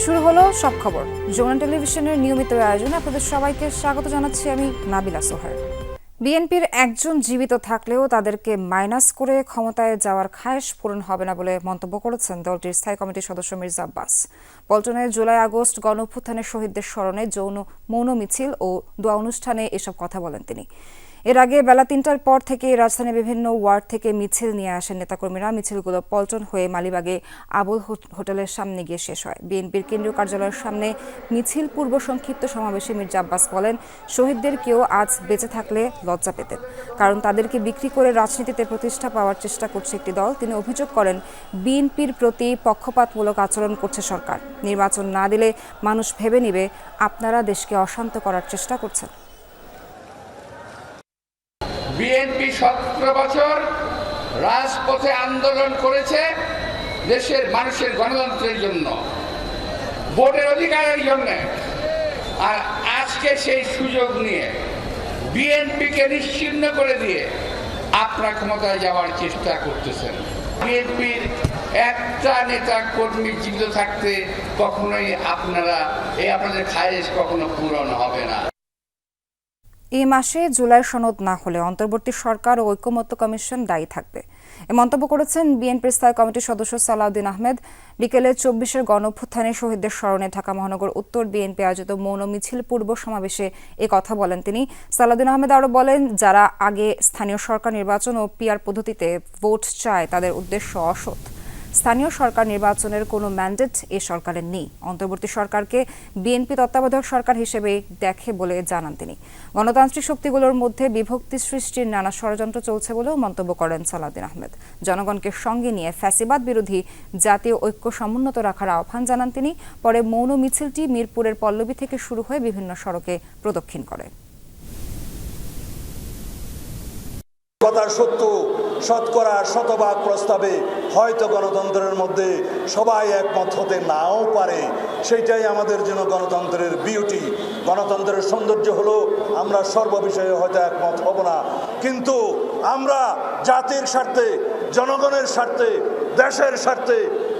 শুরু হলো সব খবর। যমুনা টেলিভিশনের নিয়মিত আয়োজনে আপনাদের সবাইকে স্বাগত জানাচ্ছি আমি নাবিলা সোহার। বিএনপির একজন জীবিত থাকলেও তাদেরকে মাইনাস করে ক্ষমতায় যাওয়ার খায়েশ পূরণ হবে না বলে মন্তব্য করেছেন দলটির স্থায়ী কমিটির সদস্য মির্জা আব্বাস। পল্টনে জুলাই আগস্ট গণঅভ্যুত্থানের শহীদদের স্মরণে মৌন মিছিল ও দোয়া অনুষ্ঠানে এসব কথা বলেন তিনি। এর আগে বেলা ৩টার পর থেকে রাজধানীর বিভিন্ন ওয়ার্ড থেকে মিছিল নিয়ে আসেন নেতাকর্মীরা। মিছিলগুলো পল্টন হয়ে মালিবাগে আবুল হোটেলের সামনে গিয়ে শেষ হয়। বিএনপির কেন্দ্রীয় কার্যালয়ের সামনে মিছিল পূর্ব সংক্ষিপ্ত সমাবেশে মির্জা আব্বাস বলেন, শহীদদের কেউ আজ বেঁচে থাকলে লজ্জা পেতেন, কারণ তাদেরকে বিক্রি করে রাজনীতিতে প্রতিষ্ঠা পাওয়ার চেষ্টা করছে একটি দল। তিনি অভিযোগ করেন, বিএনপির প্রতি পক্ষপাতমূলক আচরণ করছে সরকার। নির্বাচন না দিলে মানুষ ভেবে নিবে আপনারা দেশকে অশান্ত করার চেষ্টা করছেন। বিএনপি 17 বছর রাজপথে আন্দোলন করেছে দেশের মানুষের গণতন্ত্রের জন্য, ভোটের অধিকারের জন্য। আর আজকে সেই সুযোগ নিয়ে বিএনপিকে নিশ্চিহ্ন করে দিয়ে আপনারা ক্ষমতায় যাওয়ার চেষ্টা করতেছেন। বিএনপির একটা নেতা কর্মী জীবিত থাকতে কখনোই আপনাদের খায়েশ কখনো পূরণ হবে না। এই মাসে জুলাই সনদ না হলে অন্তর্বর্তী সরকার ও ঐকমত্য কমিশন দায়ী থাকবে, এ মন্তব্য করেছেন বিএনপির স্থায়ী কমিটির সদস্য সালাউদ্দিন আহমেদ। বিকেলে 24-এর গণঅভ্যুত্থানে শহীদদের স্মরণে ঢাকা মহানগর উত্তর বিএনপি আয়োজিত মৌন মিছিল পূর্ব সমাবেশে এ কথা বলেন তিনি। সালাউদ্দিন আহমেদ আরও বলেন, যারা আগে স্থানীয় সরকার নির্বাচন ও পিআর পদ্ধতিতে ভোট চায় তাদের উদ্দেশ্য অসৎ। স্থানীয় সরকার নির্বাচনের কোনো ম্যান্ডেট এ সরকারের নেই। অন্তর্বর্তী সরকারকে বিএনপি তত্ত্বাবধায়ক সরকার হিসেবে দেখে বলে জানান তিনি। গণতান্ত্রিক শক্তিগুলোর মধ্যে বিভক্তি সৃষ্টির নানা ষড়যন্ত্র চলছে বলেও মন্তব্য করেন সালাউদ্দিন আহমেদ। জনগণকে সঙ্গে নিয়ে ফ্যাসিবাদ বিরোধী জাতীয় ঐক্য সমুন্নত রাখার আহ্বান জানান তিনি। পরে মৌন মিছিলটি মিরপুরের পল্লবী থেকে শুরু হয়ে বিভিন্ন সড়কে প্রদক্ষিণ করে। কথার সত্য শতকরা শতভাগ প্রস্তাবে হয়তো গণতন্ত্রের মধ্যে সবাই একমত হতে নাও পারে, সেইটাই আমাদের জন্য গণতন্ত্রের বিউটি। গণতন্ত্রের সৌন্দর্য হলো আমরা সর্ববিষয়ে হয়তো একমত হব না, কিন্তু আমরা জাতির স্বার্থে, জনগণের স্বার্থে, দেশের স্বার্থে,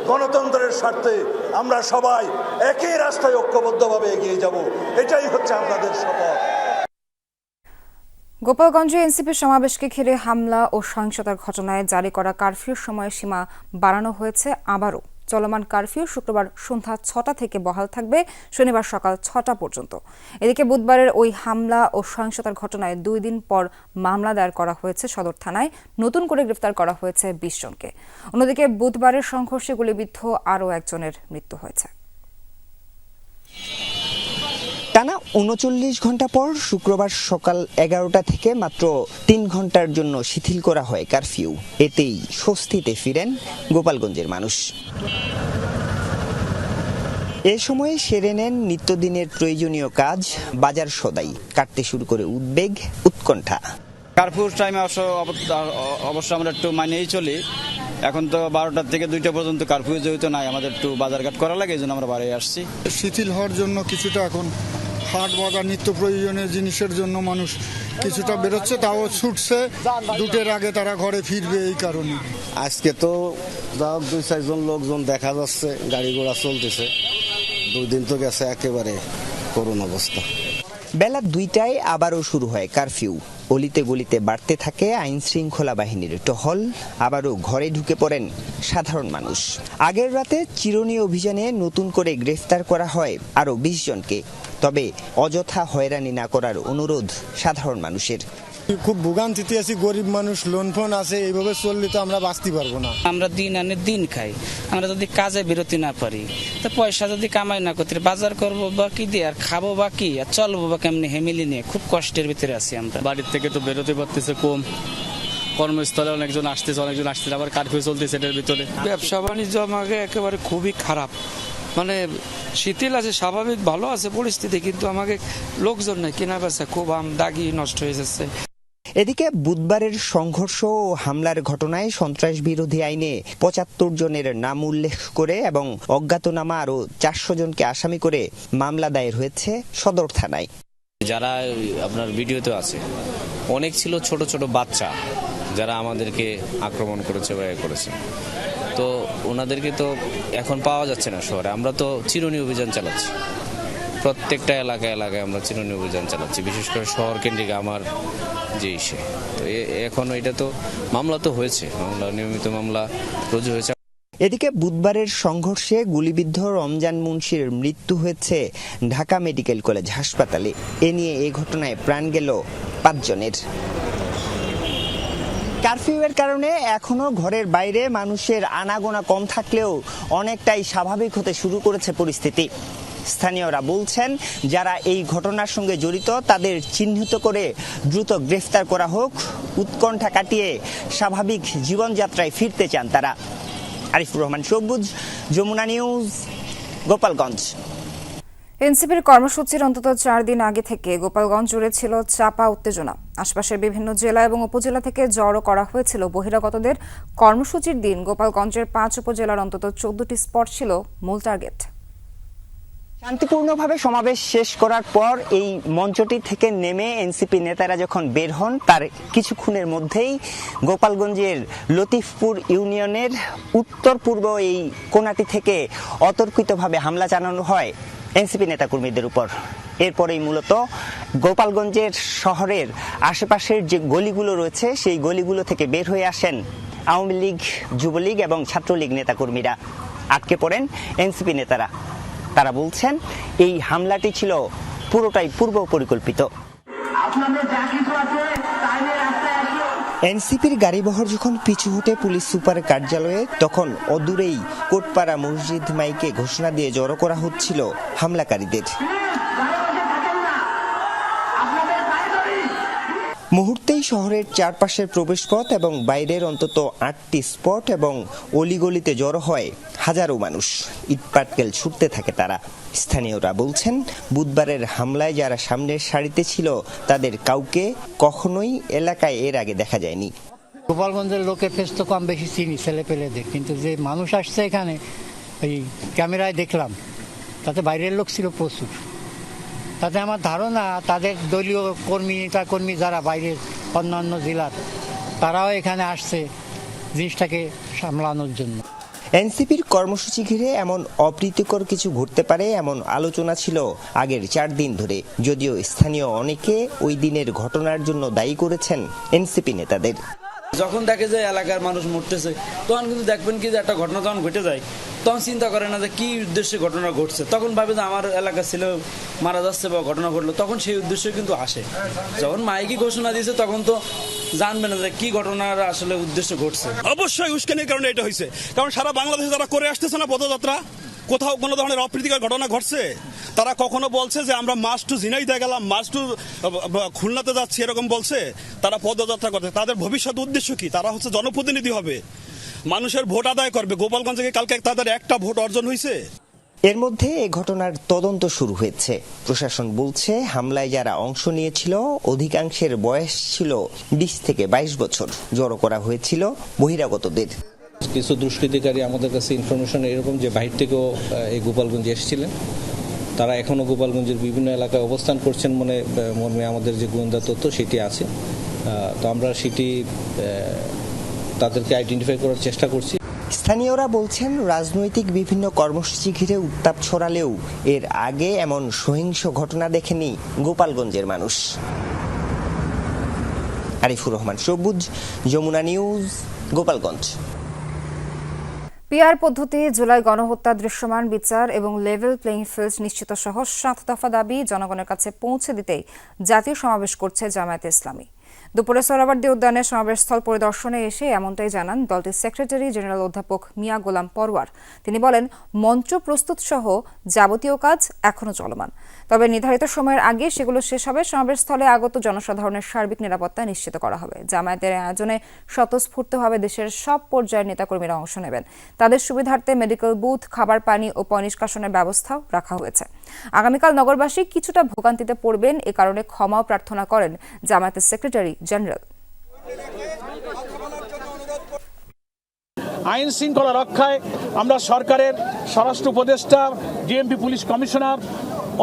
গণতন্ত্রের স্বার্থে আমরা সবাই একই রাস্তায় ঐক্যবদ্ধভাবে এগিয়ে যাব। এটাই হচ্ছে আপনাদের শপথ। গোপালগঞ্জে এনসিপির সমাবেশকে ঘিরে হামলা ও সহিংসতার ঘটনায় জারি করা কারফিউর সময়সীমা বাড়ানো হয়েছে আবারও। চলমান কারফিউ শুক্রবার সন্ধ্যা 6টা থেকে বহাল থাকবে শনিবার সকাল 6টা পর্যন্ত। এদিকে বুধবারের ওই হামলা ও সহিংসতার ঘটনায় 2 দিন পর মামলা দায়ের করা হয়েছে সদর থানায়। নতুন করে গ্রেফতার করা হয়েছে 20 জনকে। অন্যদিকে বুধবারের সংঘর্ষে গুলিবিদ্ধ আরও একজনের মৃত্যু হয়েছে। টানা 39 ঘন্টা পর শুক্রবার সকাল 11টা থেকে মাত্র 3 ঘন্টার জন্য শিথিল করা হয় কারফিউ। এতেই স্বস্তিতে ফিরেন গোপালগঞ্জের মানুষ। এ সময়ে সেরে নেন নিত্যদিনের প্রয়োজনীয় কাজ, বাজার সদাই। কাটতে শুরু করে উদ্বেগ, উৎকণ্ঠা। কারফিউর টাইমে অবশ্য আমরা একটু মানিয়েই চলি। এখন তো 12টার থেকে 2টা পর্যন্ত কারফিউ যেহেতু নাই, আমাদের একটু বাজারঘাট করা লাগে, এই জন্য আমরা বাড়ি আসছি। শিথিল হওয়ার জন্য কিছুটা এখন হাট বাজার নিত্য প্রয়োজনীয় জিনিসের জন্য মানুষ কিছুটা বেরোচ্ছে, তাও ছুটছে। 2টের আগে তারা ঘরে ফিরবে এই কারণে। আজকে তো যাও 2-4 জন লোকজন দেখা যাচ্ছে, গাড়ি ঘোড়া চলতেছে। 2 দিন তো গেছে একেবারে করুণ অবস্থা। বেলা 2টায় আবারও শুরু হয় কারফিউ। অলিতে গলিতে বাড়তে থাকে আইন শৃঙ্খলা বাহিনীর টহল। আবারও ঘরে ঢুকে পড়েন সাধারণ মানুষ। আগের রাতে চিরুনি অভিযানে নতুন করে গ্রেফতার করা হয় আরও 20 জনকে। তবে অযথা হয়রানি না করার অনুরোধ সাধারণ মানুষের। খুব ভোগান্তিতে আছি, গরিব মানুষ, লোন ফোন আছে, এইভাবে চললে তো আমরা বাঁচতে পারবো না। আমরা দিন আনে দিন খাই, আমরা যদি কাজে বিরতি না পারি, তো পয়সা যদি কামাই না করতে, বাজার করবো বা কি দিয়ে, আর খাবো বা কি, আর চলবো বা কেমনি, ফ্যামিলি নিয়ে খুব কষ্টের ভিতরে আছি আমরা। বাড়ির থেকে তো বেরোতে পারতেছে কম, কর্মস্থলে অনেকজন আসতেছে, আবার কারফিউ চলতেছে এটার ভিতরে। ব্যবসা বাণিজ্য আমাকে একেবারে খুবই খারাপ, মানে শিথিল আছে, স্বাভাবিক ভালো আছে পরিস্থিতি, কিন্তু আমাকে লোকজন নাই, কেনা বেচা খুব দাগি নষ্ট হয়ে যাচ্ছে। এদিকে বুধবারের সংঘর্ষ ও হামলার ঘটনায় সন্ত্রাস বিরোধী আইনে 75 জনের নাম উল্লেখ করে এবং অজ্ঞাতনামা আরও 400 জনকে আসামি করে মামলা দায়ের হয়েছে সদর থানায়। যারা আপনার ভিডিওতে আছে অনেক ছিল ছোট ছোট বাচ্চা, যারা আমাদেরকে আক্রমণ করেছে বা করেছে। তো ওনাদেরকে তো এখন পাওয়া যাচ্ছে না শহরে। আমরা তো চিরুনি অভিযান চালাচ্ছি, প্রত্যেকটা এলাকায় এলাকায় আমরা চিরুনি অভিযান চালাচ্ছি, বিশেষ করে শহর কেন্দ্রিক আমার যে ইসে। তো এখন এটা তো মামলা তো হয়েছে, মামলা নিয়মিত মামলা রুজু হয়েছে। এদিকে বুধবারের সংঘর্ষে গুলিবিদ্ধ রমজান মুন্সির মৃত্যু হয়েছে ঢাকা মেডিকেল কলেজ হাসপাতালে। এ নিয়ে এই ঘটনায় প্রাণ গেল 5 জনের। কারফিউয়ের কারণে এখনো ঘরের বাইরে মানুষের আনাগোনা কম থাকলেও অনেকটাই স্বাভাবিক হতে শুরু করেছে পরিস্থিতি। স্থানীয়রা বলছেন, যারা এই ঘটনার সঙ্গে জড়িত তাদের চিহ্নিত করে দ্রুত গ্রেফতার করা হোক। উৎকণ্ঠা কাটিয়ে স্বাভাবিক জীবনযাত্রায় ফিরতে চান তারা। আরিফুর রহমান সবুজ, যমুনা নিউজ, গোপালগঞ্জ। এনসিপির কর্মসূচির অন্তত 4 দিন আগে থেকে গোপালগঞ্জ জুড়ে ছিল চাপা উত্তেজনা। আশপাশের বিভিন্ন জেলা এবং উপজেলা থেকে জড়ো করা হয়েছিল বহিরাগতদের। কর্মসূচির দিন গোপালগঞ্জের 5 উপজেলার অন্তত 14টি স্পট ছিল মূল টার্গেট। শান্তিপূর্ণভাবে সমাবেশ শেষ করার পর এই মঞ্চটি থেকে নেমে এনসিপি নেতারা যখন বের হন, তার কিছুক্ষণের মধ্যেই গোপালগঞ্জের লতিফপুর ইউনিয়নের উত্তর পূর্ব এই কোণাটি থেকে অতর্কিতভাবে হামলা চালানো হয় এনসিপি নেতাকর্মীদের উপর। এরপরেই মূলত গোপালগঞ্জের শহরের আশেপাশের যে গলিগুলো রয়েছে সেই গলিগুলো থেকে বের হয়ে আসেন আওয়ামী লীগ, যুবলীগ এবং ছাত্রলীগ নেতাকর্মীরা। আটকে পড়েন এনসিপি নেতারা। তারা বলছেন, এই হামলাটি ছিল পুরোটাই পূর্ব পরিকল্পিত। এনসিপির গাড়িবহর যখন পিছু হটে পুলিশ সুপারের কার্যালয়ে, তখন অদূরেই কোটপাড়া মসজিদ মাইকে ঘোষণা দিয়ে জড়ো করা হচ্ছিল হামলাকারীদের। মুহূর্তেই শহরের চারপাশের প্রবেশপথ এবং বাইরের অন্তত 8টি স্পট এবং অলিগলিতে জড়ো হয় হাজারো মানুষ। ইটপাটকেল ছুটতে থাকে তারা। স্থানীয়রা বলছেন, বুধবারের হামলায় যারা সামনের সারিতে ছিল তাদের কাউকে কখনোই এলাকায় এর আগে দেখা যায়নি। গোপালগঞ্জের লোকের ফেস তো কম বেশি চিনি ছেলেপেলেদের, কিন্তু যে মানুষ আসছে এখানে ওই ক্যামেরায় দেখলাম, তাতে বাইরের লোক ছিল প্রচুর। তাতে আমার ধারণা তাদের দলীয় কর্মী যারা বাইরের অন্যান্য জেলার, তারাও এখানে আসছে জিনিসটাকে সামলানোর জন্য। এনসিপির কর্মসূচি ঘিরে এমন অপ্রীতিকর কিছু ঘটতে পারে এমন আলোচনা ছিল আগের 4 দিন ধরে, যদিও স্থানীয় অনেকে ওই দিনের ঘটনার জন্য দায়ী করেছেন এনসিপি নেতাদের। যখন দেখে যে এলাকার মানুষ মরতেছে, তখন কিন্তু দেখবেন কি যে একটা ঘটনা যখন ঘটে যায়, তখন চিন্তা করে না যে কি উদ্দেশ্যে ঘটনা ঘটছে। তখন ভাবে যে আমার এলাকার ছেলে মারা যাচ্ছে বা ঘটনা ঘটলো, তখন সেই উদ্দেশ্যে কিন্তু আসে। যখন মাইকি ঘোষণা দিয়েছে তখন তো জানবে না যে কি ঘটনার আসলে উদ্দেশ্য ঘটছে। অবশ্যই উস্কানির কারণে এটা হয়েছে, কারণ সারা বাংলাদেশে যারা করে আসতেছে না পদযাত্রা, কোথাও কোনো ধরনের অপ্রীতিকর ঘটনা ঘটছে, তারা কখনো বলছে যে আমরা মার্চ টু ঝিনাইদহ গেলাম, মার্চ টু খুলনাতে যাচ্ছি, এরকম বলছে। তারা পদযাত্রা করছে, তাদের ভবিষ্যৎ উদ্দেশ্য কি? তারা হচ্ছে জনপ্রতিনিধি হবে, মানুষের ভোট আদায় করবে। গোপালগঞ্জে কালকে তাদের একটা ভোট অর্জন হয়েছে। এর মধ্যে এই ঘটনার তদন্ত শুরু হয়েছে। প্রশাসন বলছে, হামলায় যারা অংশ নিয়েছিল অধিকাংশের বয়স ছিল 20 থেকে 22 বছর। জড়ো করা হয়েছিল বহিরাগতদের। কিছু দুষ্কৃতিকারী আমাদের কাছে ইনফরমেশন এরকম যে বাহির থেকেও এই গোপালগঞ্জে এসেছিলেন। তারা এখনও গোপালগঞ্জের বিভিন্ন এলাকায় অবস্থান করছেন মর্মে আমাদের যে গোয়েন্দা তথ্য সেটি আছে। তো আমরা সেটি তাদেরকে আইডেন্টিফাই করার চেষ্টা করছি। স্থানীয়রা বলছেন, রাজনৈতিক বিভিন্ন কর্মসূচি ঘিরে উত্তাপ ছড়ালেও এর আগে এমন সহিংস ঘটনা দেখেনি গোপালগঞ্জের মানুষ। আরিফুর রহমান সবুজ, যমুনা নিউজ, গোপালগঞ্জ। পিআর পদ্ধতি, জুলাই গণহত্যা দৃশ্যমান বিচার এবং লেভেল প্লেইং ফিল্ড নিশ্চিত সহ 7 দফা দাবি জনগণের কাছে পৌঁছে দিতেই জাতীয় সমাবেশ করছে জামায়াতে ইসলামী। দুপুরে সোহরাওয়ার্দী উদ্যানে সমাবেশস্থল পরিদর্শনে এসে এমনটাই জানান দলটির সেক্রেটারি জেনারেল অধ্যাপক মিয়া গোলাম পরওয়ার। তিনি বলেন, মঞ্চ প্রস্তুত সহ যাবতীয় কাজ এখনো চলমান, তবে নির্ধারিত সময়ের আগে সেগুলো শেষ হবে। সমাবেশস্থলে আগত জনসাধারণের সার্বিক নিরাপত্তা নিশ্চিত করা হবে। জামায়াতের আয়োজনে স্বতঃস্ফূর্তভাবে দেশের সব পর্যায়ের নেতাকর্মীরা অংশ নেবেন। তাদের সুবিধার্থে মেডিকেল বুথ, খাবার পানি ও পয়ঃনিষ্কাশনের ব্যবস্থাও রাখা হয়েছে। আগামীকাল নগরবাসী কিছুটা ভোগান্তিতে পড়বেন, এ কারণে ক্ষমাও প্রার্থনা করেন জামায়াতের সেক্রেটারি জেনারেল। আইন শৃঙ্খলা রক্ষায় আমরা সরকারের স্বরাষ্ট্র উপদেষ্টা, ডিএমপি পুলিশ কমিশনার,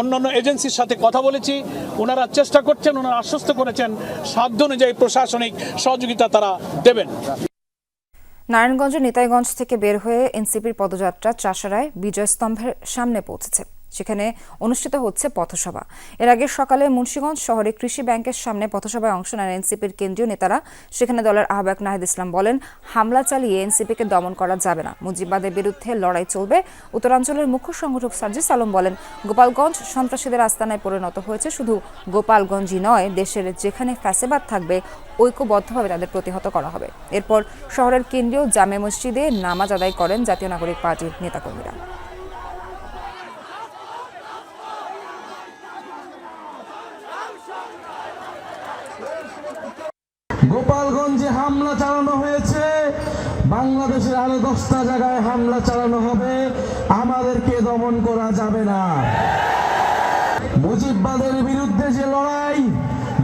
অন্যান্য এজেন্সির সাথে কথা বলেছি। ওনারা চেষ্টা করছেন, ওনারা আশ্বস্ত করেছেন সাধ্য অনুযায়ী প্রশাসনিক সহযোগিতা তারা দেবেন। নারায়ণগঞ্জের নিতাইগঞ্জ থেকে বের হয়ে এনসিপির পদযাত্রা চাষারায় বিজয়স্তম্ভের সামনে পৌঁছেছে। সেখানে অনুষ্ঠিত হচ্ছে পথসভা। এর আগে সকালে মুন্সিগঞ্জ শহরে কৃষি ব্যাংকের সামনে পথসভায় অংশ নেন এনসিপির কেন্দ্রীয় নেতারা। সেখানে দলের আহ্বায়ক নাহিদ ইসলাম বলেন, হামলা চালিয়ে এনসিপিকে দমন করা যাবে না, মুজিববাদের বিরুদ্ধে লড়াই চলবে। উত্তরাঞ্চলের মুখ্য সংগঠক সার্জিস আলম বলেন, গোপালগঞ্জ সন্ত্রাসীদের আস্তানায় পরিণত হয়েছে। শুধু গোপালগঞ্জই নয়, দেশের যেখানে ফ্যাসিবাদ থাকবে ঐক্যবদ্ধভাবে তাদের প্রতিহত করা হবে। এরপর শহরের কেন্দ্রীয় জামে মসজিদে নামাজ আদায় করেন জাতীয় নাগরিক পার্টির নেতাকর্মীরা। গোপালগঞ্জে হামলা চালানো হয়েছে, বাংলাদেশের আরো 10টা জায়গায় হামলা চালানো হবে। আমাদেরকে দমন করা যাবে না। মুজিববাদের বিরুদ্ধে যে লড়াই,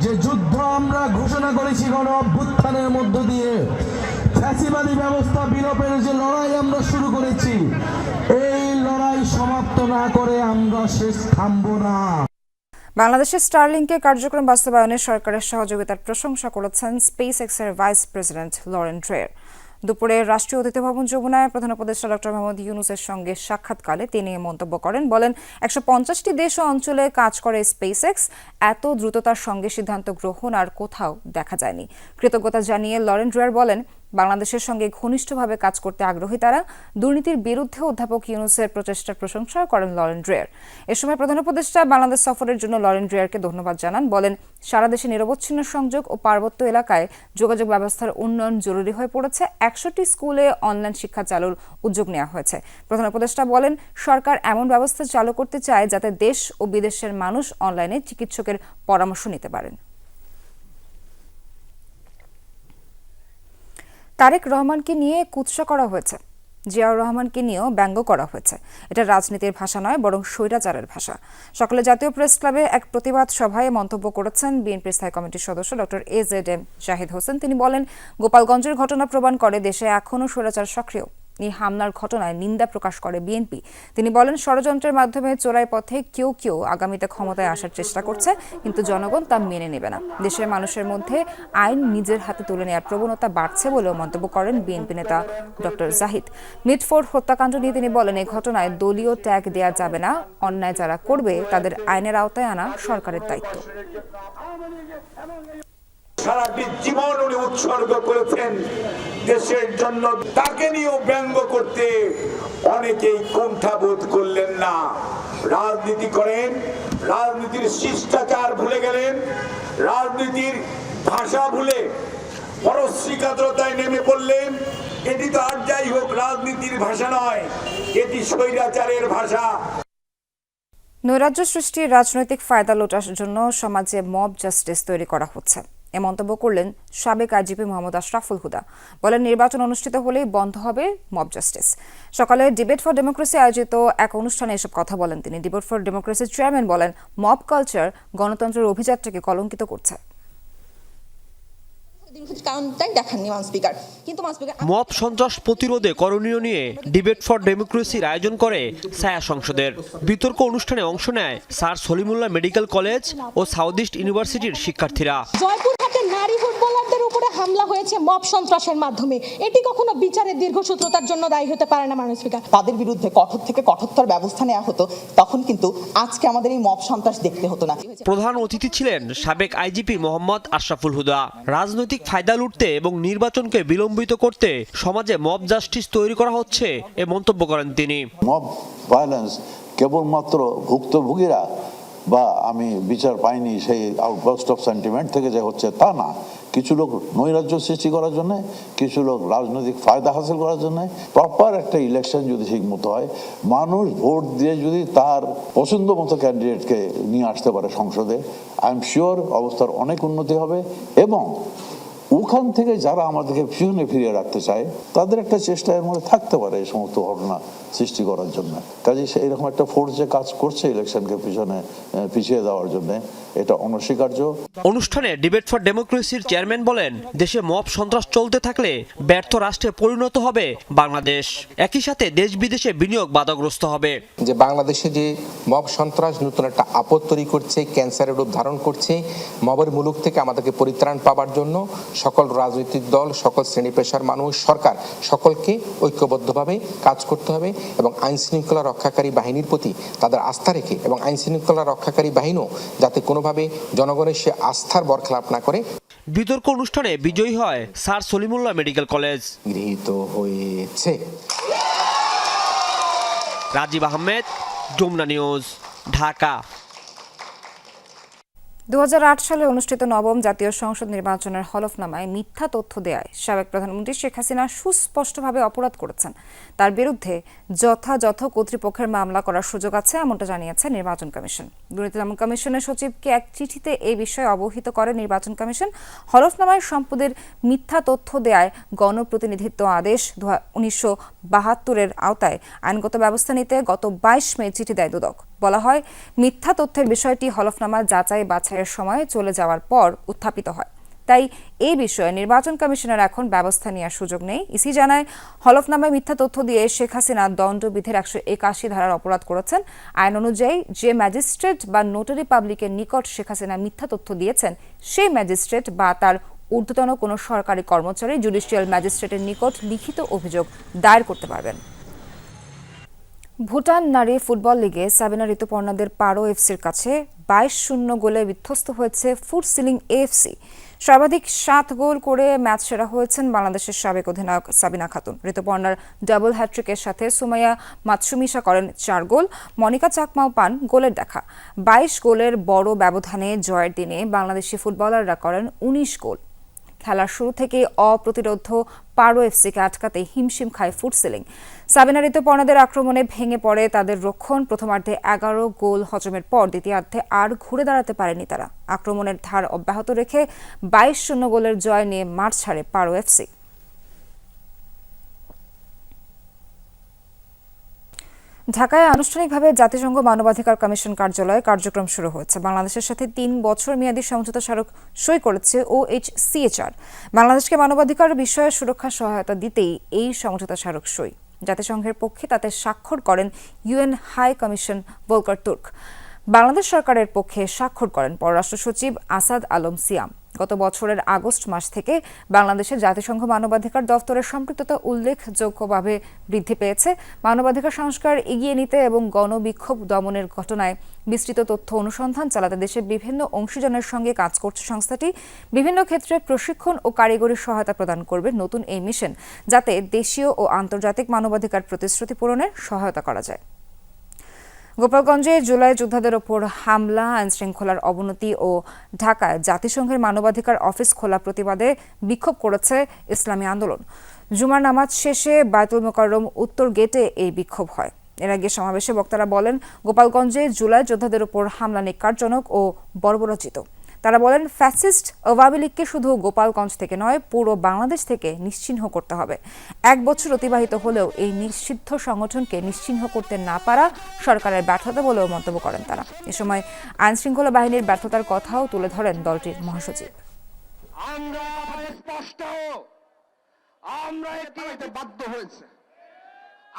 যে যুদ্ধ আমরা ঘোষণা করেছি গণ অভ্যুত্থানের মধ্য দিয়ে, ফ্যাসিবাদী ব্যবস্থা বিলোপের যে লড়াই আমরা শুরু করেছি, এই লড়াই সমাপ্ত না করে আমরা শেষ থামবো না। বাংলাদেশের স্টারলিংকের কার্যক্রম বাস্তবায়নে সরকারের সহযোগিতার প্রশংসা করেছেন স্পেস এক্সের ভাইস প্রেসিডেন্ট লরেন ড্রেয়ার। দুপুরে রাষ্ট্রীয় অতিথি ভবন যমুনায় প্রধান উপদেষ্টা ডক্টর মোহাম্মদ ইউনূসের সঙ্গে সাক্ষাৎকালে তিনি মন্তব্য করেন। বলেন, 150টি দেশ ও অঞ্চলে কাজ করে স্পেস এক্স। এত দ্রুততার সঙ্গে সিদ্ধান্ত গ্রহণ আর কোথাও দেখা যায়নি। কৃতজ্ঞতা জানিয়ে লরেন ড্রেয়ার বলেন, বাংলাদেশের সঙ্গে ঘনিষ্ঠভাবে কাজ করতে আগ্রহী তারা। দুর্নীতির বিরুদ্ধে অধ্যাপক ইউনূসের প্রচেষ্টার প্রশংসা করেন লরেন ড্রেয়ার। এ সময় প্রধান উপদেষ্টা বাংলাদেশ সফরের জন্য লরেন ড্রেয়ারকে ধন্যবাদ জানান। বলেন, সারা দেশে নিরবচ্ছিন্ন সংযোগ ও পার্বত্য এলাকায় যোগাযোগ ব্যবস্থার উন্নয়ন জরুরি হয়ে পড়েছে। 100টি স্কুলে অনলাইন শিক্ষা চালুর উদ্যোগ নেওয়া হয়েছে। প্রধান উপদেষ্টা বলেন, সরকার এমন ব্যবস্থা চালু করতে চায় যাতে দেশ ও বিদেশের মানুষ অনলাইনে চিকিৎসকের পরামর্শ নিতে পারেন। তারেক রহমানকে নিয়ে কুৎসা করা হয়েছে, জিয়াউর রহমানকে নিয়েও ব্যঙ্গ করা হয়েছে। এটা রাজনীতির ভাষা নয়, বরং স্বৈরাচারের ভাষা। সকালে জাতীয় প্রেস ক্লাবে এক প্রতিবাদ সভায় মন্তব্য করেছেন বিএনপির স্থায়ী কমিটির সদস্য ডক্টর AZM জাহিদ হোসেন। তিনি বলেন, গোপালগঞ্জের ঘটনা প্রমাণ করে দেশে এখনও স্বৈরাচার সক্রিয়। এই হামলার ঘটনায় নিন্দা প্রকাশ করে বিএনপি। তিনি বলেন, ষড়যন্ত্রের মাধ্যমে চোরাই পথে কেউ কেউ আগামীতে ক্ষমতায় আসার চেষ্টা করছে, কিন্তু জনগণ তা মেনে নেবে না। দেশের মানুষের মধ্যে আইন নিজের হাতে তুলে নেওয়ার প্রবণতা বাড়ছে বলেও মন্তব্য করেন বিএনপি নেতা ডক্টর জাহিদ। মিটফোর্ড হত্যাকাণ্ড নিয়ে তিনি বলেন, এই ঘটনায় দলীয় ট্যাগ দেওয়া যাবে না। অন্যায় যারা করবে তাদের আইনের আওতায় আনা সরকারের দায়িত্ব। সারাটি জীবন উনি উৎসর্গ করেছেন দেশের জন্য। তাকে নিয়েও ব্যঙ্গ করতে অনেকেই কুণ্ঠাবোধ করলেন না। রাজনীতি করেন, রাজনীতির শিষ্টাচার ভুলে গেলেন, রাজনীতির ভাষা ভুলে পরশ্রীকাতরতায় নেমে পড়লেন। এটি তো আর যাই হোক রাজনীতির ভাষা নয়, এটি স্বৈরাচারের ভাষা। নৈরাজ্য সৃষ্টির রাজনৈতিক ফায়দা লোটার জন্য সমাজে মব জাস্টিস তৈরি করা হচ্ছে, এ মন্তব্য করলেন সাবেক আইজিপি মোহাম্মদ আশরাফুল হুদা। বলেন, নির্বাচন অনুষ্ঠিত হলেই বন্ধ হবে মব জাস্টিস। সকালে ডিবেট ফর ডেমোক্রেসি আয়োজিত এক অনুষ্ঠানে এসব কথা বলেন তিনি। ডিবেট ফর ডেমোক্রেসির চেয়ারম্যান বলেন, মব কালচার গণতন্ত্রের অভিযাত্রাকে কলঙ্কিত করছে। মব সন্ত্রাস প্রতিরোধে করণীয় নিয়ে ডিবেট ফর ডেমোক্রেসির আয়োজন করে ছায়া সংসদের। বিতর্ক অনুষ্ঠানে অংশ নেয় স্যার সলিমুল্লাহ মেডিকেল কলেজ ও সাউথ ইস্ট ইউনিভার্সিটির শিক্ষার্থীরা। জয়পুরহাটে নারী ফুটবলারদের উপরে হামলা হয়েছে মব সন্ত্রাসের মাধ্যমে। এটি কখনো বিচারের দীর্ঘসূত্রতার জন্য দায়ী হতে পারে না। মাননীয় স্পিকার, তাদের বিরুদ্ধে কঠোর থেকে কঠোরতর ব্যবস্থা নেওয়া হতো, তখন কিন্তু আজকে আমাদের এই মব সন্ত্রাস দেখতে হতো না। প্রধান অতিথি ছিলেন সাবেক আইজিপি মোহাম্মদ আশরাফুল হুদা। রাজনৈতিক ফায়দা লুটতে এবং নির্বাচনকে বিলম্বিত করতে সমাজে মব জাস্টিস তৈরি করা হচ্ছে, এ মন্তব্য করেন তিনি। মব ভায়োলেন্স কেবলমাত্র ভুক্তভোগীরা বা আমি বিচার পাইনি সেই আউটবাস্ট অফ সেন্টিমেন্ট থেকে যে হচ্ছে তা না। কিছু লোক নৈরাজ্য সৃষ্টি করার জন্য, কিছু লোক রাজনৈতিক ফায়দা হাসিল করার জন্য। প্রপার একটা ইলেকশন যদি ঠিক মতো হয়, মানুষ ভোট দিয়ে যদি তার পছন্দ মতো ক্যান্ডিডেটকে নিয়ে আসতে পারে সংসদে, আই এম শিওর অবস্থার অনেক উন্নতি হবে। এবং ওখান থেকে যারা আমাদেরকে পিছনে ফিরিয়ে রাখতে চায়, তাদের একটা চেষ্টা এর মধ্যে থাকতে পারে এই সমস্ত ঘটনা সৃষ্টি করার জন্য। কাজে এরকম একটা ফোর্স যে কাজ করছে ইলেকশনকে পিছিয়ে দেওয়ার জন্য, এটা অনস্বীকার্য। অনুষ্ঠানে ডিবেট ফর ডেমোক্রেসির চেয়ারম্যান বলেন, দেশে মব সন্ত্রাস চলতে থাকলে ব্যর্থ রাষ্ট্রে পরিণত হবে বাংলাদেশ। একই সাথে দেশ বিদেশে বিনিয়োগ বাধাগ্রস্ত হবে। যে বাংলাদেশে যে মব সন্ত্রাস নতুন একটা আপদ তৈরি করছে, ক্যান্সারের রূপ ধারণ করছে, মবের মুলুক থেকে আমাদেরকে পরিত্রাণ পাওয়ার জন্য সকল রাজনৈতিক দল, সকল শ্রেণী পেশার মানুষ, সরকার সকলকে ঐক্যবদ্ধভাবে কাজ করতে হবে এবং আইন শৃঙ্খলা রক্ষাকারী বাহিনীর প্রতি তাদের আস্থা রেখে এবং আইন শৃঙ্খলা রক্ষাকারী বাহিনীও যাতে কোনোভাবে জনগণের সে আস্থার বরখেলাপ না করে। বিতর্ক অনুষ্ঠানে বিজয়ী হয় স্যার সলিমুল্লাহ মেডিকেল কলেজ। গৃহীত হয়েছে। রাজীব আহমেদ, যমুনা নিউজ, ঢাকা। 2008 সালে অনুষ্ঠিত নবম জাতীয় সংসদ নির্বাচনের হলফনামায় মিথ্যা তথ্য দেয়ায় সাবেক প্রধানমন্ত্রী শেখ হাসিনা সুস্পষ্টভাবে অপরাধ করেছেন। তার বিরুদ্ধে যথাযথ কর্তৃপক্ষের মামলা করার সুযোগ আছে, এমনটা জানিয়েছে নির্বাচন কমিশন। দুর্নীতি দমন কমিশনের সচিবকে এক চিঠিতে এই বিষয়ে অবহিত করে নির্বাচন কমিশন। হলফনামায় সম্পদের মিথ্যা তথ্য দেয়ায় গণপ্রতিনিধিত্ব আদেশ 1972-এর আওতায় আইনগত ব্যবস্থা নিতে গত 22 মে চিঠি দেয় দুদক। বলা হয়, মিথ্যা তথ্যের বিষয়টি হলফনামা যাচাই বাছাইয়ের সময় চলে যাওয়ার পর উত্থাপিত হয়। তাই এই বিষয়ে নির্বাচন কমিশনের এখন ব্যবস্থা নেওয়ার সুযোগ নেই। ইসি জানায়, হলফনামায় মিথ্যা তথ্য দিয়ে শেখ হাসিনা দণ্ডবিধির 181 ধারার অপরাধ করেছেন। আইন অনুযায়ী যে ম্যাজিস্ট্রেট বা নোটারি পাবলিকের নিকট শেখ হাসিনা মিথ্যা তথ্য দিয়েছেন, সেই ম্যাজিস্ট্রেট বা তার ঊর্ধ্বতন কোনো সরকারি কর্মচারী জুডিশিয়াল ম্যাজিস্ট্রেটের নিকট লিখিত অভিযোগ দায়ের করতে পারবেন। ভুটান নারী ফুটবল লিগে সাবিনা ঋতুপর্ণাদের পারো এফসির কাছে 22-0 গোলে বিধ্বস্ত হয়েছে ফুট সিলিং এএফসি। সর্বাধিক 7 গোল করে ম্যাচ সেরা হয়েছেন বাংলাদেশের সাবেক অধিনায়ক সাবিনা খাতুন। ঋতুপর্ণার ডাবল হ্যাট্রিকের সাথে সুমাইয়া মাতসুমিশা করেন 4 গোল, মনিকা চাকমাও পান গোলের দেখা। 22 গোলের বড় ব্যবধানে জয়ের দিনে বাংলাদেশি ফুটবলাররা করেন 19 গোল। খেলার শুরু থেকে অপ্রতিরোধ পারো এফসিকে আটকাতে হিমশিম খায় ফুট সিলিং। সাবিনা ঋতুপর্ণাদের আক্রমণে ভেঙে পড়ে তাদের রক্ষণ। প্রথমার্ধে 11 গোল হজমের পর দ্বিতীয়ার্ধে আর ঘুরে দাঁড়াতে পারেনি তারা। আক্রমণের ধার অব্যাহত রেখে 22-0 গোলের জয় নিয়ে মাঠ ছাড়ে পারো এফসি। ঢাকায় আনুষ্ঠানিকভাবে জাতিসংঘ মানবাধিকার কমিশন কার্যালয়ে কার্যক্রম শুরু হয়েছে। বাংলাদেশের সাথে 3 বছর মেয়াদী সমঝোতা স্মারক সই করেছে OHCHR। বাংলাদেশকে মানবাধিকার বিষয়ে সুরক্ষা সহায়তা দিতেই এই সমঝোতা স্মারক সই। জাতিসংঘের পক্ষে তাতে স্বাক্ষর করেন UN high commission Volker Turk. Bangladesh সরকারের পক্ষে স্বাক্ষর করেন পররাষ্ট্র সচিব আসাদ আলম সিয়াম। গত বছরের আগস্ট মাস থেকে বাংলাদেশের জাতিসংঘ মানবাধিকার দফতরের সম্পৃক্ততা উল্লেখযোগ্যভাবে বৃদ্ধি পেয়েছে। মানবাধিকার সংস্কার এগিয়ে নিতে এবং গণবিক্ষোভ দমনের ঘটনায় বিস্তৃত তথ্য অনুসন্ধান চালাতে দেশের বিভিন্ন অংশীজনের সঙ্গে কাজ করছে সংস্থাটি। বিভিন্ন ক্ষেত্রে প্রশিক্ষণ ও কারিগরি সহায়তা প্রদান করবে নতুন এই মিশন, যাতে দেশীয় ও আন্তর্জাতিক মানবাধিকার প্রতিশ্রুতি পূরণে সহায়তা করা যায়। গোপালগঞ্জে জুলাই যোদ্ধাদের ওপর হামলা, আইনশৃঙ্খলার অবনতি ও ঢাকায় জাতিসংঘের মানবাধিকার অফিস খোলা প্রতিবাদে বিক্ষোভ করেছে ইসলামী আন্দোলন। জুমার নামাজ শেষে বায়তুল মোকাররম উত্তর গেটে এই বিক্ষোভ হয়। এর আগে সমাবেশে বক্তারা বলেন, গোপালগঞ্জে জুলাই যোদ্ধাদের ওপর হামলা নিকারজনক ও বর্বরোচিত। তারা বলেন, ফ্যাসিস্ট আওয়ামী লীগকে শুধু গোপালগঞ্জ থেকে নয়, পুরো বাংলাদেশ থেকে নিশ্চিহ্ন করতে হবে। 1 বছর অতিবাহিত হলেও এই নিষিদ্ধ সংগঠনকে নিশ্চিহ্ন করতে না পারা সরকারের ব্যর্থতা বলেও মন্তব্য করেন তারা। এ সময় আইনশৃঙ্খলা বাহিনীর ব্যর্থতার কথাও তুলে ধরেন দলটির মহাসচিব। আমরা একটি বাধ্য হয়েছে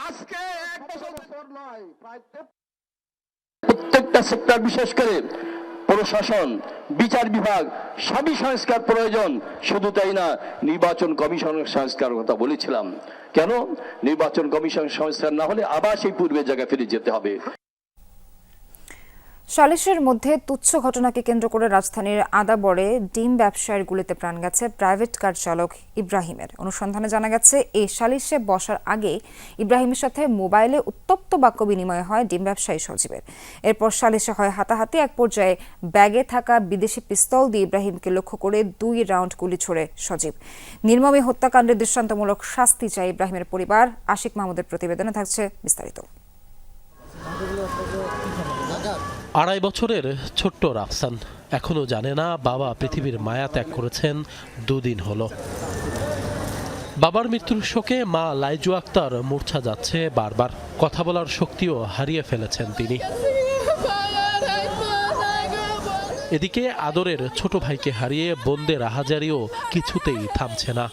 আজকে 1 বছর নয়, প্রায় প্রত্যেকটা সেক্টর, বিশেষ করে প্রশাসন, বিচার বিভাগ, সবই সংস্কার প্রয়োজন। শুধু তাই না, নির্বাচন কমিশনের সংস্কার কথা বলেছিলাম। কেন নির্বাচন কমিশন সংস্কার না হলে আবার সেই পূর্বের জায়গায় ফিরে যেতে হবে। সালিশের মধ্যে তুচ্ছ ঘটনাকে কেন্দ্র করে রাজধানীর আদাবরে ডিম ব্যবসায়ীর গুলিতে প্রাণ গেছে প্রাইভেট কার চালক ইব্রাহিমের। অনুসন্ধানে জানা গেছে, এই সালিশে বসার আগে ইব্রাহিমের সাথে মোবাইলে উত্তপ্ত বাক্য বিনিময় হয় ডিম ব্যবসায়ী সজীবের। এরপর সালিশে হয় হাতাহাতি। এক পর্যায়ে ব্যাগে থাকা বিদেশি পিস্তল দিয়ে ইব্রাহিমকে লক্ষ্য করে 2 রাউন্ড গুলি ছোড়ে সজীব। নির্মমী হত্যাকাণ্ডের দৃষ্টান্তমূলক শাস্তি চায় ইব্রাহিমের পরিবার। আশিক মাহমুদের প্রতিবেদনে থাকছে বিস্তারিত। 2.5 বছরের ছোট্ট রাফসান এখনো জানে না বাবা পৃথিবীর মায়া ত্যাগ করেছেন 2 দিন হলো। বাবার মৃত্যুর শোকে মা লাইজু আক্তার মূর্ছা যাচ্ছে বারবার। কথা বলার শক্তিও হারিয়ে ফেলেছেন তিনি। এদিকে আদরের ছোট ভাইকে হারিয়ে বোনদের আহাজারিও কিছুতেই থামছে না।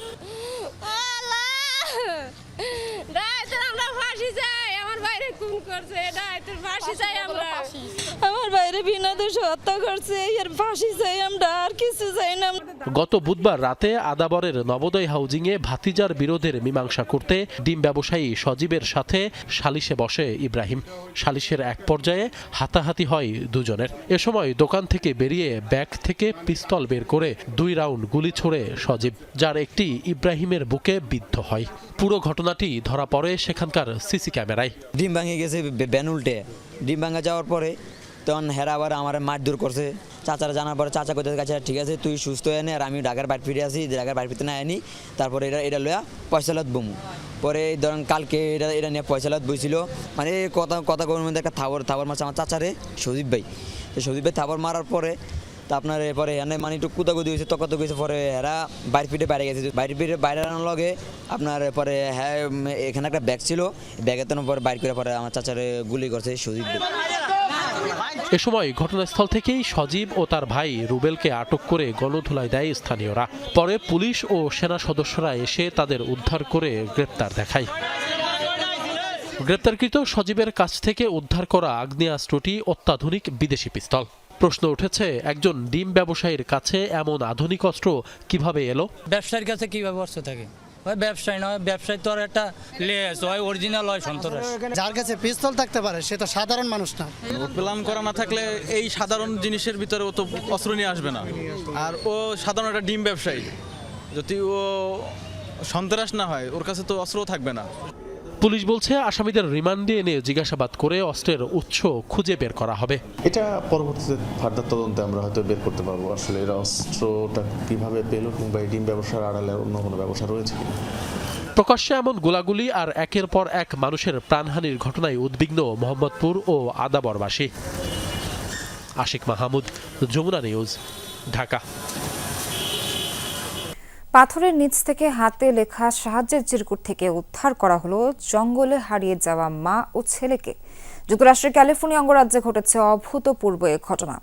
আমার বাইরে বিনা দোষে হত্যা করছে, এর ফাঁসি চাই আমরা, আর কিছু চাই না। গত বুধবার রাতে আদাবরের নবোদয় হাউজিংয়ে ভাতিজার বিরোধের মীমাংসা করতে ডিম ব্যবসায়ী সজীবের সাথে সালিশে বসে ইব্রাহিম। সালিশের এক পর্যায়ে হাতাহাতি হয় দুজনের। এ সময় দোকান থেকে বেরিয়ে ব্যাগ থেকে পিস্তল বের করে 2 রাউন্ড গুলি ছোড়ে সজীব, যার একটি ইব্রাহিমের বুকে বিদ্ধ হয়। পুরো ঘটনাটি ধরা পড়ে সেখানকার সিসি ক্যামেরায়। ডিম ভাঙে গেছে ব্যান উল্টে, ডিম ভাঙা যাওয়ার পরে তখন হেরা আবার আমার মারধর করছে। চাচারা জানার পরে চাচা কোথায় কাছে ঠিক আছে তুই সুস্থ হয়ে নে, আর আমি ঢাকার বাড়ি ফিরে আসি, ঢাকার বাড়ি ফিরতে না আনি, তারপরে এটা লইয়া পয়সালত বমু। পরে ধরেন কালকে এটা নিয়ে পয়সালত বইছিল, মানে কথা করার মধ্যে একটা থাবর মারছে আমার চাচারে সজীব ভাই। সজীব ভাই থাবর মারার পরে তা আপনার এরপরে এনে মানে একটু কুদাকুদি হয়েছে, তকত হয়েছে। পরে এরা বাইরে ফিটে বাইরে গেছে, বাইরে আনার লগে আপনার পরে হ্যাঁ এখানে একটা ব্যাগ ছিল, ব্যাগের তো পরে বাইর করে পরে আমার চাচারে গুলি করছে সজীব ভাই। এ সময় ঘটনাস্থল থেকেই সজীব ও তার ভাই রুবেলকে আটক করে গণধোলাই দেয় স্থানীয়রা। পরে পুলিশ ও সেনা সদস্যরা এসে তাদের উদ্ধার করে গ্রেপ্তার দেখায়। গ্রেপ্তারকৃত সজীবের কাছ থেকে উদ্ধার করা আগ্নেয়াস্ত্রটি অত্যাধুনিক বিদেশি পিস্তল। প্রশ্ন উঠেছে, একজন ডিম ব্যবসায়ীর কাছে এমন আধুনিক অস্ত্র কিভাবে এলো? ব্যবসায়ীর কাছে কিভাবে অস্ত্র থাকে? ওই ব্যবসায়ী নয়, ব্যবসায়ী তো আর একটা লেস হয়, অরিজিনাল হয় সন্ত্রাস। যার কাছে পিস্তল থাকতে পারে সে তো সাধারণ মানুষ না। প্ল্যান করা না থাকলে এই সাধারণ জিনিসের ভিতরে ও তো অস্ত্র নিয়ে আসবে না। আর ও সাধারণ একটা ডিম ব্যবসায়ী, যদি ও সন্ত্রাস না হয় ওর কাছে তো অস্ত্রও থাকবে না। পুলিশ বলছে আসামিদের রিমান্ডে এনে জিজ্ঞাসাবাদ করে অস্ত্রের উৎস খুঁজে বের করা হবে। এটা পরবর্তীতে ফার্দার তদন্তে আমরা হয়তো বের করতে পারবো আসলে এরা অস্ত্রটা কিভাবে পেল, কিংবা এই ডিম ব্যবসার আড়ালে অন্য কোনো ব্যবসা রয়েছে কিনা। প্রকাশ্যে এমন গোলাগুলি আর একের পর এক মানুষের প্রাণহানির ঘটনায় উদ্বিগ্ন মোহাম্মদপুর ও আদাবরবাসী। আশিক মাহমুদ, যমুনা নিউজ, ঢাকা। পাথরের নিচ থেকে হাতে লেখা সাহায্যের চিরকুট থেকে উদ্ধার করা হলো জঙ্গলে হারিয়ে যাওয়া মা ও ছেলেকে। যুক্তরাষ্ট্রের ক্যালিফোর্নিয়া অঙ্গরাজ্যে ঘটেছে অভূতপূর্ব এ ঘটনা।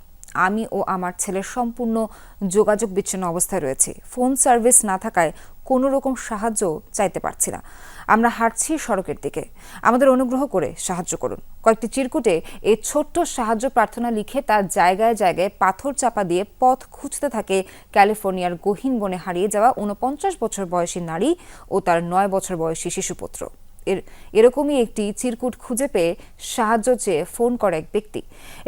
আমি ও আমার ছেলের সম্পূর্ণ যোগাযোগ বিচ্ছিন্ন অবস্থায় রয়েছে। ফোন সার্ভিস না থাকায় কোনো রকম সাহায্য চাইতে পারছি না। আমরা হাঁটছি সড়কের দিকে, আমাদের অনুগ্রহ করে সাহায্য করুন। কয়েকটি চিরকুটে এই ছোট্ট সাহায্য প্রার্থনা লিখে তার জায়গায় জায়গায় পাথর চাপা দিয়ে পথ খুঁজতে থাকে ক্যালিফোর্নিয়ার গহীন বনে হারিয়ে যাওয়া 49 বছর বয়সী নারী ও তার 9 বছর বয়সী শিশুপুত্র। এরকমই একটি চিরকুট খুঁজে পেয়ে সাহায্য চেয়ে ফোন করে এক ব্যক্তি।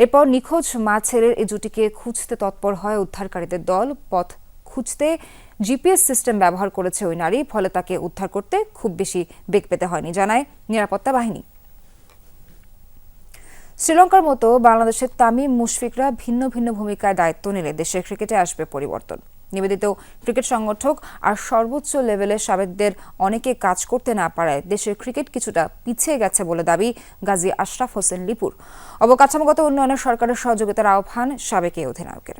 এরপর নিখোঁজ মা ছেলের এই জুটিকে খুঁজতে তৎপর হয় উদ্ধারকারীদের দল। পথ খুঁজতে জিপিএস সিস্টেম ব্যবহার করেছে ওই নারী, ফলে তাকে উদ্ধার করতে খুব বেশি বেগ পেতে হয়নি, জানায় নিরাপত্তা বাহিনী। শ্রীলঙ্কার মতো বাংলাদেশের তামিম মুশফিকরা ভিন্ন ভিন্ন ভূমিকায় দায়িত্ব নিলে দেশের ক্রিকেটে আসবে পরিবর্তন। নিবেদিত ক্রিকেট সংগঠক আর সর্বোচ্চ লেভেলের সাবেকদের অনেকে কাজ করতে না পারায় দেশের ক্রিকেট কিছুটা পিছিয়ে গেছে বলে দাবি গাজী আশরাফ হোসেন লিপুর। অবকাঠামোগত উন্নয়নে সরকারের সহযোগিতার আহ্বান সাবেক এই অধিনায়কের।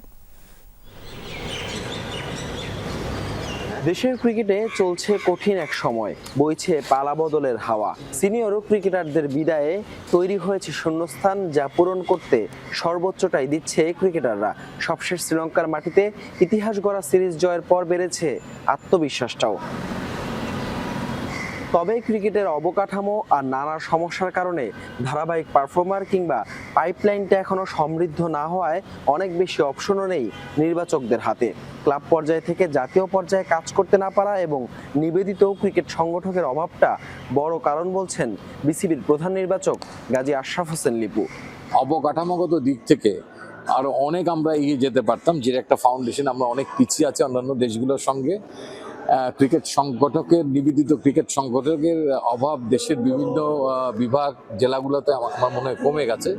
দেশের ক্রিকেটে চলছে কঠিন এক সময়, বইছে পালাবদলের হাওয়া। সিনিয়র ক্রিকেটারদের বিদায়ে তৈরি হয়েছে শূন্যস্থান, যা পূরণ করতে সর্বোচ্চটাই দিচ্ছে ক্রিকেটাররা। সবশেষ শ্রীলঙ্কার মাটিতে ইতিহাস গড়া সিরিজ জয়ের পর বেড়েছে আত্মবিশ্বাসটাও। তবে ক্রিকেটের অবকাঠামো আর নানা সমস্যার কারণে ধারাবাহিক পারফর্মার কিংবা পাইপলাইনটা এখনো সমৃদ্ধ না হওয়ায় অনেক বেশি অপশনও নেই নির্বাচকদের হাতে। ক্লাব পর্যায়ে থেকে জাতীয় পর্যায়ে কাজ করতে না পারা এবং নিবেদিত ক্রিকেট সংগঠকের অভাবটা বড় কারণ বলছেন বিসিবির প্রধান নির্বাচক গাজী আশরাফ হোসেন লিপু। অবকাঠামোগত দিক থেকে আরো অনেক আমরা এগিয়ে যেতে পারতাম, যে একটা ফাউন্ডেশন আমরা অনেক পিছিয়ে আছি অন্যান্য দেশগুলোর সঙ্গে। ক্রিকেট সংগঠকের, নিবেদিত ক্রিকেট সংগঠকের অভাব দেশের বিভিন্ন বিভাগ জেলাগুলোতে আমার মনে হয় কমে গেছে।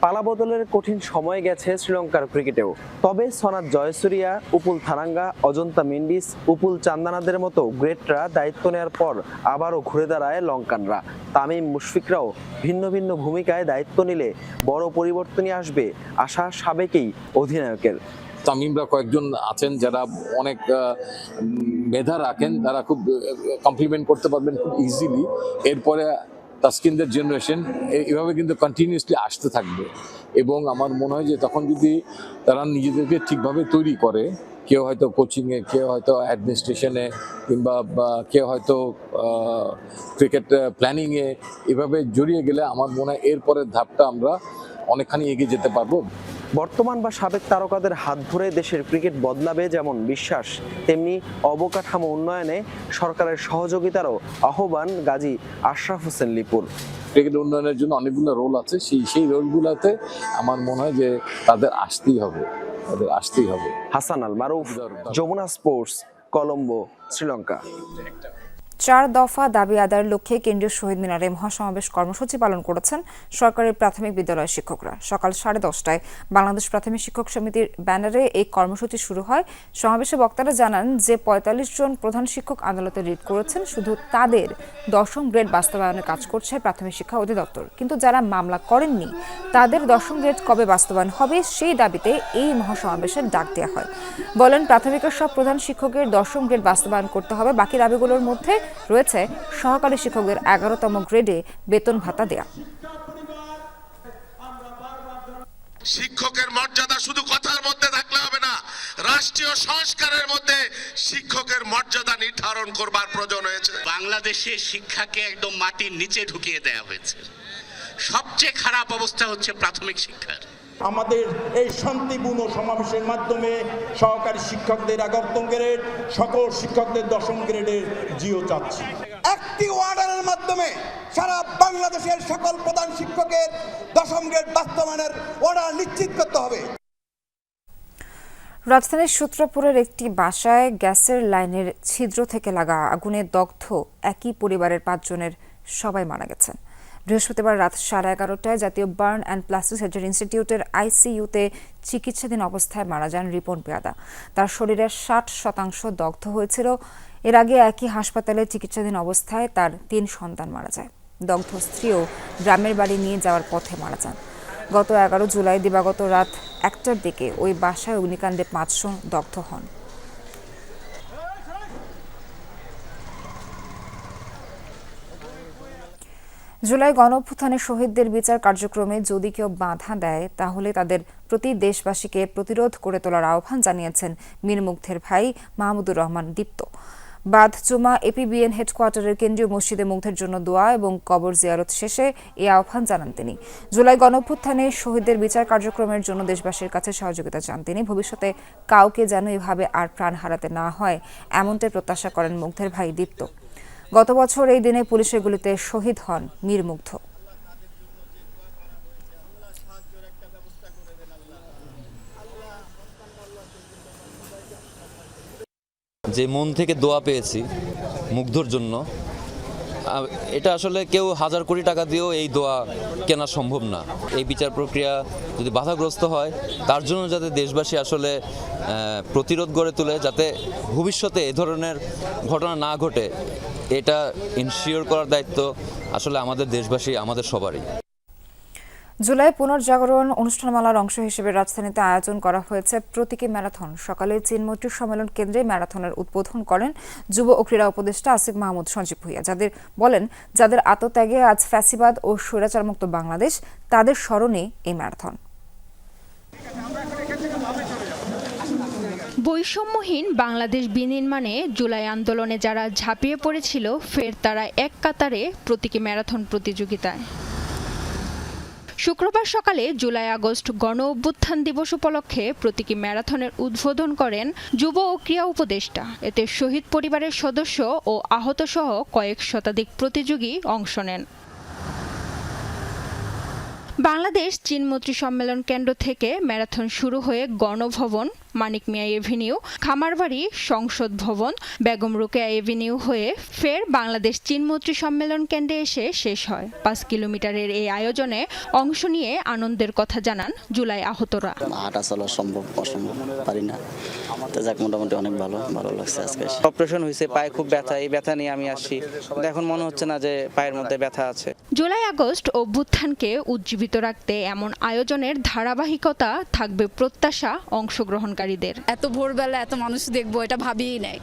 পালাবদলের কঠিন সময় গেছে শ্রীলঙ্কার ক্রিকেটেও। তবে সনাত জয়সুরিয়া, উপুল থারাঙ্গা, অজন্তা মেন্ডিস, উপুল চান্দানাদের মতো গ্রেটরা দায়িত্ব নেওয়ার পর আবারও ঘুরে দাঁড়ায় লঙ্কানরা। তামিম মুশফিকরাও ভিন্ন ভিন্ন ভূমিকায় দায়িত্ব নিলে বড় পরিবর্তনই আসবে আশা সাবেকেই অধিনায়কের। তামিমরা কয়েকজন আছেন যারা অনেক মেধা রাখেন, তারা খুব কমপ্লিমেন্ট করতে পারবেন খুব ইজিলি। এরপরে তাসকিনদের জেনারেশন এভাবে কিন্তু কন্টিনিউসলি আসতে থাকবে এবং আমার মনে হয় যে তখন যদি তারা নিজেদেরকে ঠিকভাবে তৈরি করে, কেউ হয়তো কোচিংয়ে, কেউ হয়তো অ্যাডমিনিস্ট্রেশনে, কিংবা কেউ হয়তো ক্রিকেট প্ল্যানিংয়ে, এভাবে জড়িয়ে গেলে আমার মনে হয় এরপরের ধাপটা আমরা অনেকখানি এগিয়ে যেতে পারবো। বর্তমান বা সাবেক তারকাদের হাত ধরে দেশের ক্রিকেট বদলাবে যেমন বিশ্বাস, তেমনি অবকাঠামো উন্নয়নে সরকারের সহযোগিতারও আহ্বান গাজী আশরাফ হোসেন লিপুর। ক্রিকেট উন্নয়নের জন্য অনেকগুলো রোল আছে, সেই রোলগুলোতে আমার মনে হয় যে তাদের আসতেই হবে। হাসান আল মারুফ, যমুনা স্পোর্টস, কলম্বো, শ্রীলঙ্কা। 4 দফা দাবি আদায়ের লক্ষ্যে কেন্দ্রীয় শহীদ মিনারে মহাসমাবেশ কর্মসূচি পালন করেছেন সরকারি প্রাথমিক বিদ্যালয়ের শিক্ষকরা। সকাল 10:30টায় বাংলাদেশ প্রাথমিক শিক্ষক সমিতির ব্যানারে এই কর্মসূচি শুরু হয়। সমাবেশে বক্তারা জানান যে 45 জন প্রধান শিক্ষক আদালতে রিট করেছেন, শুধু তাদের 10ম গ্রেড বাস্তবায়নের কাজ করছে প্রাথমিক শিক্ষা অধিদপ্তর। কিন্তু যারা মামলা করেননি তাদের 10ম গ্রেড কবে বাস্তবায়ন হবে সেই দাবিতে এই মহাসমাবেশের ডাক দেওয়া হয়। বলেন, প্রাথমিকের সব প্রধান শিক্ষকের 10ম গ্রেড বাস্তবায়ন করতে হবে। বাকি দাবিগুলোর মধ্যে রয়েছে সহকারী শিক্ষকদের 11তম গ্রেডে বেতন ভাতা দেয়া। শিক্ষকের মর্যাদা শুধু কথার মধ্যে থাকলে হবে না, রাষ্ট্রীয় সংস্কারের মধ্যে শিক্ষকের মর্যাদা নির্ধারণ করবার প্রয়োজন হয়েছে। বাংলাদেশে শিক্ষাকে একদম মাটির নিচে ঢুকিয়ে দেওয়া হয়েছে। সবচেয়ে খারাপ অবস্থা হচ্ছে প্রাথমিক শিক্ষার। আমাদের এই শান্তিপূর্ণ সমাবেশের মাধ্যমে সহকারী শিক্ষকদের 11তম গ্রেড, সকল শিক্ষকদের 10ম গ্রেডের জিও চাচ্ছি। একটি অর্ডারের মাধ্যমে সারা বাংলাদেশের সকল প্রধান শিক্ষকের 10ম গ্রেড বাস্তবায়নের অর্ডার নিশ্চিত করতে হবে। রাজধানীর সূত্রপুরের একটি বাসায় গ্যাসের লাইনের ছিদ্র থেকে লাগা আগুনে দগ্ধ একই পরিবারের 5 জনের সবাই মারা গেছেন। বৃহস্পতিবার রাত 11:30টায় জাতীয় বার্ন অ্যান্ড প্লাস্টিক সার্জারি ইনস্টিটিউটের আইসিইউতে চিকিৎসাধীন অবস্থায় মারা যান রিপন পেয়াদা। তার শরীরের 60% দগ্ধ হয়েছিল। এর আগে একই হাসপাতালে চিকিৎসাধীন অবস্থায় তার 3 সন্তান মারা যায়। দগ্ধ স্ত্রীও গ্রামের বাড়ি নিয়ে যাওয়ার পথে মারা যান। গত 11 জুলাই দিবাগত রাত 1টার দিকে ওই বাসায় অগ্নিকাণ্ডে 5 জন দগ্ধ হন। জুলাই গণঅভ্যুত্থানে শহীদদের বিচার কার্যক্রমে যদি কেউ বাধা দেয় তাহলে তাদের প্রতি দেশবাসীকে প্রতিরোধ করে তোলার আহ্বান জানিয়েছেন মীর মুগ্ধের ভাই মাহমুদুর রহমান দীপ্ত। বাদ জুমা এপিবিএন হেডকোয়ার্টারের কেন্দ্রীয় মসজিদে মুগ্ধের জন্য দোয়া এবং কবর জিয়ারত শেষে এই আহ্বান জানান তিনি। জুলাই গণঅভ্যুত্থানে শহীদদের বিচার কার্যক্রমের জন্য দেশবাসীর কাছে সহযোগিতা চান তিনি। ভবিষ্যতে কাউকে যেন এভাবে আর প্রাণ হারাতে না হয় এমনটাই প্রত্যাশা করেন মুগ্ধের ভাই দীপ্ত। গত বছর এই দিনে পুলিশের গুলিতে শহীদ হন মীর মুগ্ধ। যে মন থেকে দোয়া পেয়েছি মুগ্ধর জন্য, এটা আসলে কেউ 1000 কোটি টাকা দিয়েও এই দোয়া কেনা সম্ভব না। এই বিচার প্রক্রিয়া যদি বাধাগ্রস্ত হয় তার জন্য যাতে দেশবাসী আসলে প্রতিরোধ গড়ে তোলে, যাতে ভবিষ্যতে এ ধরনের ঘটনা না ঘটে, এটা ইনশিওর করার দায়িত্ব আসলে আমাদের দেশবাসী, আমাদের সবারই। জুলাই পুনর্জাগরণ অনুষ্ঠানমালার অংশ হিসেবে রাজধানীতে আয়োজন করা হয়েছে প্রতীকী ম্যারাথন। সকালে চীনমৈত্রী সম্মেলন কেন্দ্রে ম্যারাথনের উদ্বোধন করেন যুব ও ক্রীড়া উপদেষ্টা আসিফ মাহমুদ সঞ্জীব ভুঁইয়া। যাদের আত্মত্যাগে আজ ফ্যাসিবাদ ও স্বৈরাচারমুক্ত বাংলাদেশ, তাদের স্মরণে এই ম্যারাথন। বৈষম্যহীন বাংলাদেশ বিনির্মাণে জুলাই আন্দোলনে যারা ঝাঁপিয়ে পড়েছিল, ফের তারা এক কাতারে প্রতীকী ম্যারাথন প্রতিযোগিতায়। শুক্রবার সকালে জুলাই আগস্ট গণ অভ্যুত্থান দিবস উপলক্ষে প্রতীকী ম্যারাথনের উদ্বোধন করেন যুব ও ক্রীড়া উপদেষ্টা। এতে শহীদ পরিবারের সদস্য ও আহত সহ কয়েক শতাধিক প্রতিযোগী অংশ নেন। বাংলাদেশ চীনমৈত্রী সম্মেলন কেন্দ্র থেকে ম্যারাথন শুরু হয়ে গণভবন, মানিক মিয়া এভিনিউ, খামারবাড়ি, সংসদ ভবন, বেগম রোকেয়া এভিনিউ হয়ে ফের বাংলাদেশ চীনমৈত্রী সম্মেলন কেন্দ্রে এসে শেষ হয়। 5 কিলোমিটারের এই আয়োজনে অংশ নিয়ে আনন্দের কথা জানান জুলাই আহতরা। হাঁটা চলা সম্ভব অসম্ভব পারি না, তো যাক মোটামুটি অনেক ভালো লাগছে। আজকে অপারেশন হয়েছে, পায়ে খুব ব্যথা, এই ব্যথা নিয়ে আমি আসছি, এখন মনে হচ্ছে না যে পায়ের মধ্যে ব্যথা আছে। জুলাই আগস্ট অভ্যুত্থানকে উজ্জীবিত রাখতে এমন আয়োজনের ধারাবাহিকতা থাকবে প্রত্যাশা অংশগ্রহণকারীদের। এত ভোরবেলা এত মানুষ দেখবো এটা ভাবিই নাই।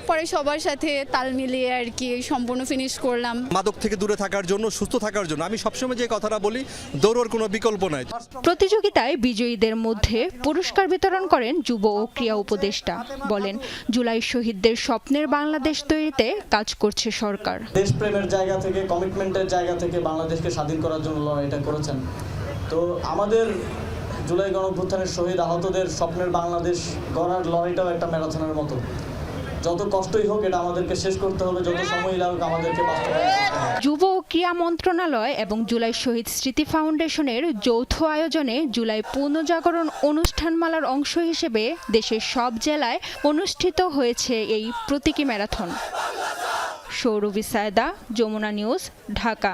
পরে সবার সাথে তাল মিলিয়ে আর কি সম্পূর্ণ ফিনিশ করলাম। মাদক থেকে দূরে থাকার জন্য, সুস্থ থাকার জন্য আমি সবসময় যে কথাটা বলি, দৌড়ের কোনো বিকল্প নাই। প্রতিযোগিতায় বিজয়ীদের মধ্যে পুরস্কার বিতরণ করেন যুব ও ক্রীড়া উপদেষ্টা। বলেন, জুলাই শহীদদের স্বপ্নের বাংলাদেশ তৈরিতে কাজ করছে সরকার। দেশপ্রেমের জায়গা থেকে, কমিটমেন্টের জায়গা থেকে বাংলাদেশকে স্বাধীন করার জন্য লড়াইটা করেছেন। তো আমাদের জুলাই গণঅভ্যুত্থানের শহীদ আহতদের স্বপ্নের বাংলাদেশ গড়ার লড়াইটাও একটা ম্যারাথনের মতো। যত কষ্টই হোক এটা আমাদেরকে শেষ করতে হবে, যত সময় লাগুক আমাদেরকে বাস্তবায়ন করতে হবে। যুব ও ক্রীড়া মন্ত্রণালয় এবং জুলাই শহীদ স্মৃতি ফাউন্ডেশনের যৌথ আয়োজনে জুলাই পুনর্জাগরণ অনুষ্ঠানমালার অংশ হিসেবে দেশের সব জেলায় অনুষ্ঠিত হয়েছে এই প্রতীকী ম্যারাথন। সৌরভী সায়দা, যমুনা নিউজ, ঢাকা।